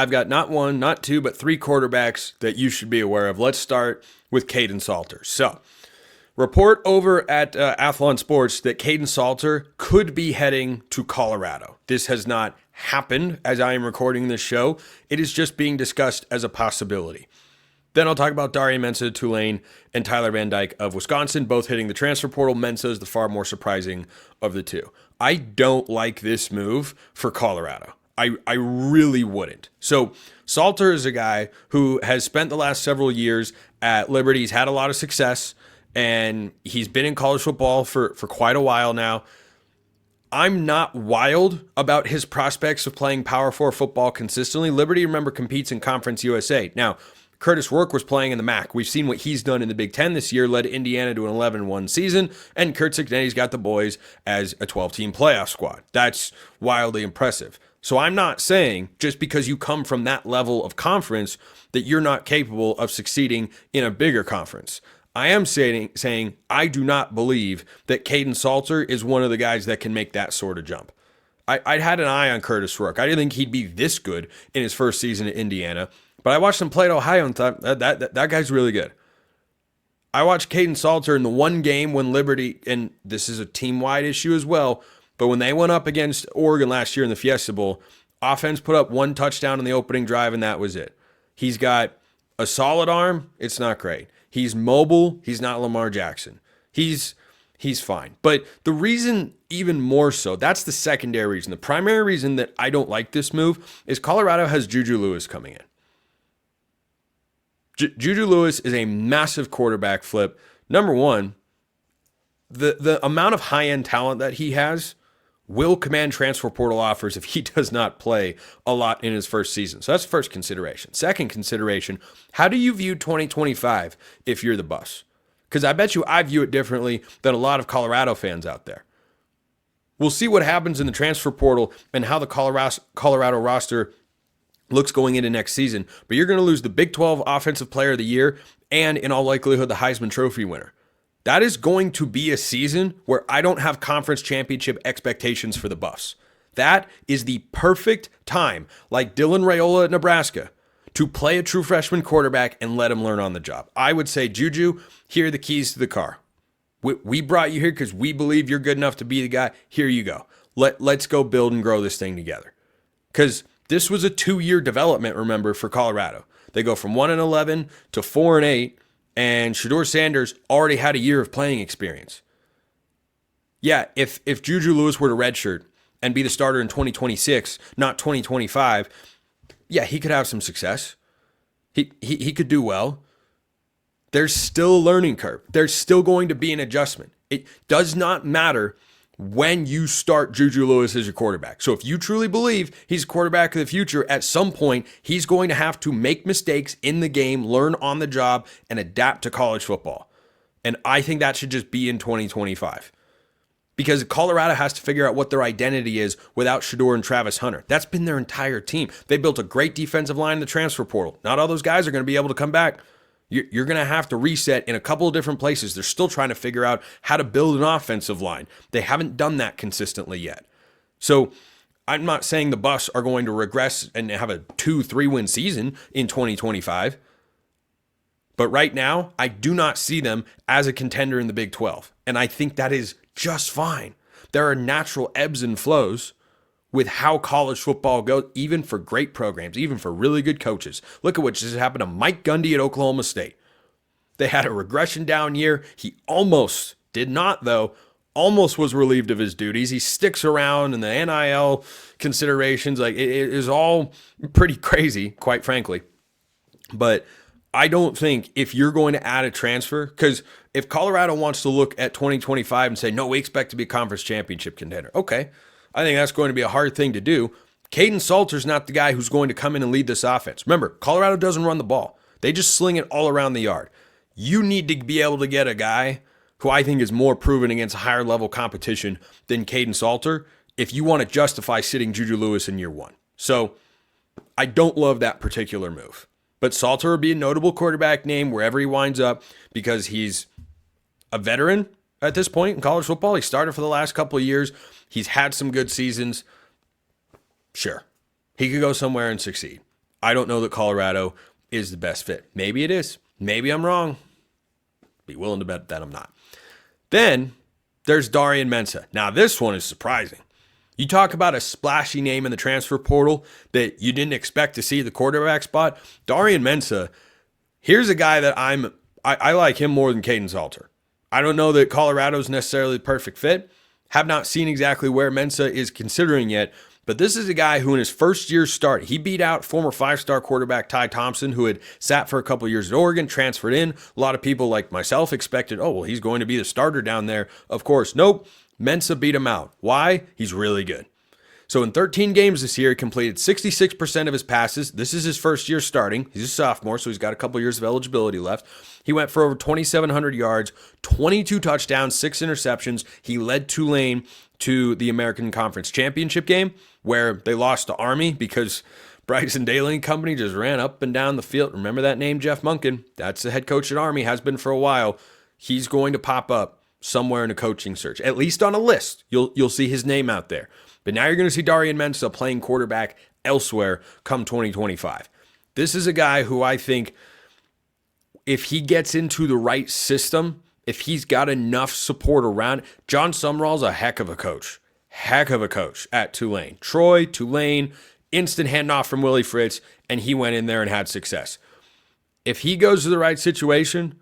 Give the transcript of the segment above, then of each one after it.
I've got not one, not two, but three quarterbacks that you should be aware of. Let's start with Kaidon Salter. So, report over at Athlon Sports that Kaidon Salter could be heading to Colorado. This has not happened as I am recording this show. It is just being discussed as a possibility. Then I'll talk about Darian Mensah of Tulane and Tyler Van Dyke of Wisconsin, both hitting the transfer portal. Mensah is the far more surprising of the two. I don't like this move for Colorado. I really wouldn't. So Salter is a guy who has spent the last several years at Liberty. He's had a lot of success, and he's been in college football for quite a while now. I'm not wild about his prospects of playing Power 4 football consistently. Liberty, remember, competes in Conference USA. Now, Curtis Rourke was playing in the MAC. We've seen what he's done in the Big Ten this year, led Indiana to an 11-1 season, and Kurt Cignetti's got the boys as a 12-team playoff squad. That's wildly impressive. So I'm not saying just because you come from that level of conference that you're not capable of succeeding in a bigger conference. I am saying I do not believe that Kaidon Salter is one of the guys that can make that sort of jump. I'd had an eye on Curtis Rourke. I didn't think he'd be this good in his first season at Indiana, but I watched him play at Ohio and thought that guy's really good. I watched Kaidon Salter in the one game when Liberty, and this is a team-wide issue as well, but when they went up against Oregon last year in the Fiesta Bowl, offense put up one touchdown in the opening drive, and that was it. He's got a solid arm. It's not great. He's mobile. He's not Lamar Jackson. He's fine. But the reason, even more so, that's the secondary reason. The primary reason that I don't like this move is Colorado has JuJu Lewis coming in. JuJu Lewis is a massive quarterback flip. Number one, the amount of high-end talent that he has will command transfer portal offers if he does not play a lot in his first season. So that's the first consideration. Second consideration, how do you view 2025 if you're the Buffs? Because I bet you I view it differently than a lot of Colorado fans out there. We'll see what happens in the transfer portal and how the Colorado roster looks going into next season. But you're going to lose the Big 12 Offensive Player of the Year and, in all likelihood, the Heisman Trophy winner. That is going to be a season where I don't have conference championship expectations for the Buffs. That is the perfect time, like Dylan Raiola at Nebraska, to play a true freshman quarterback and let him learn on the job. I would say, JuJu, here are the keys to the car. We brought you here because we believe you're good enough to be the guy. Here you go. Let's go build and grow this thing together. Because this was a 2-year development, remember, for Colorado. They go from 1-11 to 4-8. And Shedeur Sanders already had a year of playing experience. Yeah, if JuJu Lewis were to redshirt and be the starter in 2026, not 2025, yeah, he could have some success. He could do well. There's still a learning curve. There's still going to be an adjustment. It does not matter when you start JuJu Lewis as your quarterback. So if you truly believe he's a quarterback of the future, at some point, he's going to have to make mistakes in the game, learn on the job, and adapt to college football. And I think that should just be in 2025. Because Colorado has to figure out what their identity is without Shedeur and Travis Hunter. That's been their entire team. They built a great defensive line in the transfer portal. Not all those guys are going to be able to come back. You're going to have to reset in a couple of different places. They're still trying to figure out how to build an offensive line. They haven't done that consistently yet. So I'm not saying the Buffs are going to regress and have a 2-3 win season in 2025. But right now, I do not see them as a contender in the Big 12. And I think that is just fine. There are natural ebbs and flows with how college football goes, even for great programs, even for really good coaches. Look at what just happened to Mike Gundy at Oklahoma State. They had a regression down year. He almost did not, though, almost was relieved of his duties. He sticks around in the NIL considerations. Like, it is all pretty crazy, quite frankly. But I don't think if you're going to add a transfer, because if Colorado wants to look at 2025 and say, no, we expect to be a conference championship contender, okay, I think that's going to be a hard thing to do. Kaidon Salter's not the guy who's going to come in and lead this offense. Remember, Colorado doesn't run the ball. They just sling it all around the yard. You need to be able to get a guy who I think is more proven against higher level competition than Kaidon Salter if you want to justify sitting JuJu Lewis in year one. So I don't love that particular move. But Salter will be a notable quarterback name wherever he winds up because he's a veteran at this point in college football. He started for the last couple of years. He's had some good seasons. Sure, he could go somewhere and succeed. I don't know that Colorado is the best fit. Maybe it is. Maybe I'm wrong. Be willing to bet that I'm not. Then there's Darian Mensah. Now, this one is surprising. You talk about a splashy name in the transfer portal that you didn't expect to see the quarterback spot. Darian Mensah, here's a guy that I like him more than Kaidon Salter. I don't know that Colorado's necessarily the perfect fit. Have not seen exactly where Mensah is considering yet, but this is a guy who in his first year start, he beat out former 5-star quarterback Ty Thompson, who had sat for a couple years at Oregon, transferred in. A lot of people like myself expected, oh, well, he's going to be the starter down there. Of course, nope. Mensah beat him out. Why? He's really good. So in 13 games this year, he completed 66% of his passes. This is his first year starting. He's a sophomore, so he's got a couple years of eligibility left. He went for over 2,700 yards, 22 touchdowns, 6 interceptions. He led Tulane to the American Conference Championship game, where they lost to Army because Bryson Daly and company just ran up and down the field. Remember that name, Jeff Monken? That's the head coach at Army, has been for a while. He's going to pop up somewhere in a coaching search, at least on a list. You'll see his name out there. But now you're going to see Darian Mensah playing quarterback elsewhere come 2025. This is a guy who I think if he gets into the right system, if he's got enough support around, John Sumrall's a heck of a coach at Tulane. Troy, Tulane, instant handoff from Willie Fritz, and he went in there and had success. If he goes to the right situation,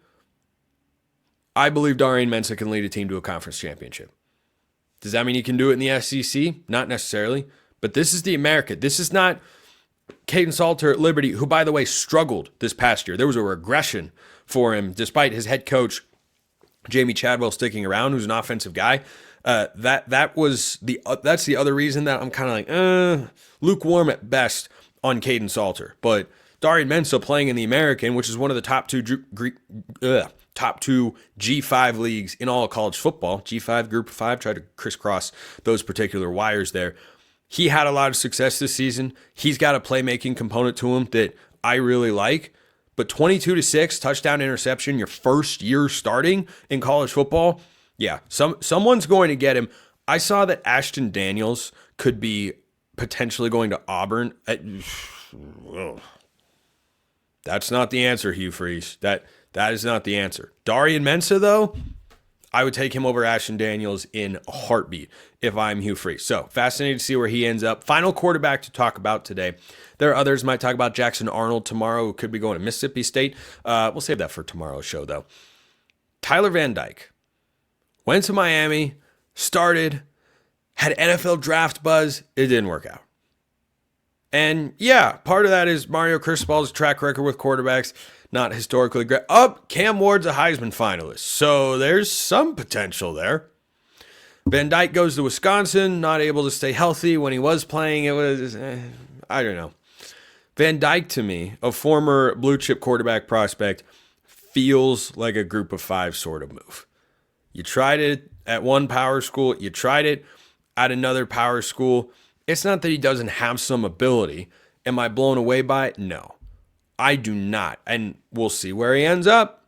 I believe Darian Mensah can lead a team to a conference championship. Does that mean he can do it in the SEC? Not necessarily. But this is the America. This is not Kaidon Salter at Liberty, who, by the way, struggled this past year. There was a regression for him, despite his head coach, Jamie Chadwell, sticking around, who's an offensive guy. That's the other reason that I'm kind of like, lukewarm at best on Kaidon Salter. But Darian Mensah playing in the American, which is one of the top two G5 leagues in all of college football, G5, Group of 5, try to crisscross those particular wires there. He had a lot of success this season. He's got a playmaking component to him that I really like. But 22-6, touchdown interception, your first year starting in college football, yeah, someone's going to get him. I saw that Ashton Daniels could be potentially going to Auburn. That's not the answer, Hugh Freeze. That is not the answer. Darian Mensah, though, I would take him over Ashton Daniels in a heartbeat if I'm Hugh Freeze. So fascinated to see where he ends up. Final quarterback to talk about today. There are others. Might talk about Jackson Arnold tomorrow, who could be going to Mississippi State. We'll save that for tomorrow's show, though. Tyler Van Dyke went to Miami, started, had NFL draft buzz. It didn't work out. And yeah, part of that is Mario Cristobal's track record with quarterbacks, not historically great. Cam Ward's a Heisman finalist, so there's some potential there. Van Dyke goes to Wisconsin, not able to stay healthy. When he was playing, it was, I don't know. Van Dyke, to me, a former blue chip quarterback prospect, feels like a Group of 5 sort of move. You tried it at one power school, you tried it at another power school. It's not that he doesn't have some ability. Am I blown away by it? No, I do not. And we'll see where he ends up.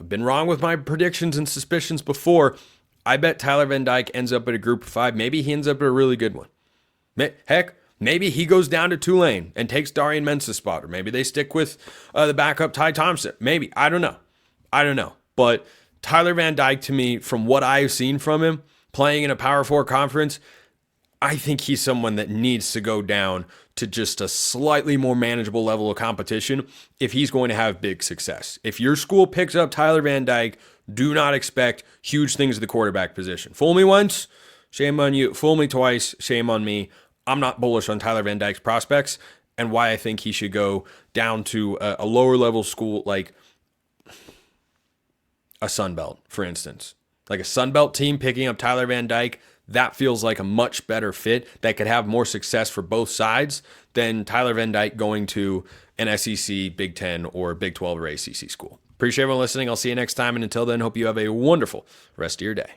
I've been wrong with my predictions and suspicions before. I bet Tyler Van Dyke ends up at a Group of 5. Maybe he ends up at a really good one. Heck, maybe he goes down to Tulane and takes Darian Mensah's spot. Or maybe they stick with the backup Ty Thompson. Maybe. I don't know. But Tyler Van Dyke, to me, from what I've seen from him, playing in a Power 4 conference, I think he's someone that needs to go down to just a slightly more manageable level of competition if he's going to have big success. If your school picks up Tyler Van Dyke, do not expect huge things at the quarterback position. Fool me once, shame on you. Fool me twice, shame on me. I'm not bullish on Tyler Van Dyke's prospects and why I think he should go down to a lower level school like a Sun Belt, for instance. Like a Sun Belt team picking up Tyler Van Dyke, that feels like a much better fit that could have more success for both sides than Tyler Van Dyke going to an SEC, Big 10, or Big 12 or ACC school. Appreciate everyone listening. I'll see you next time. And until then, hope you have a wonderful rest of your day.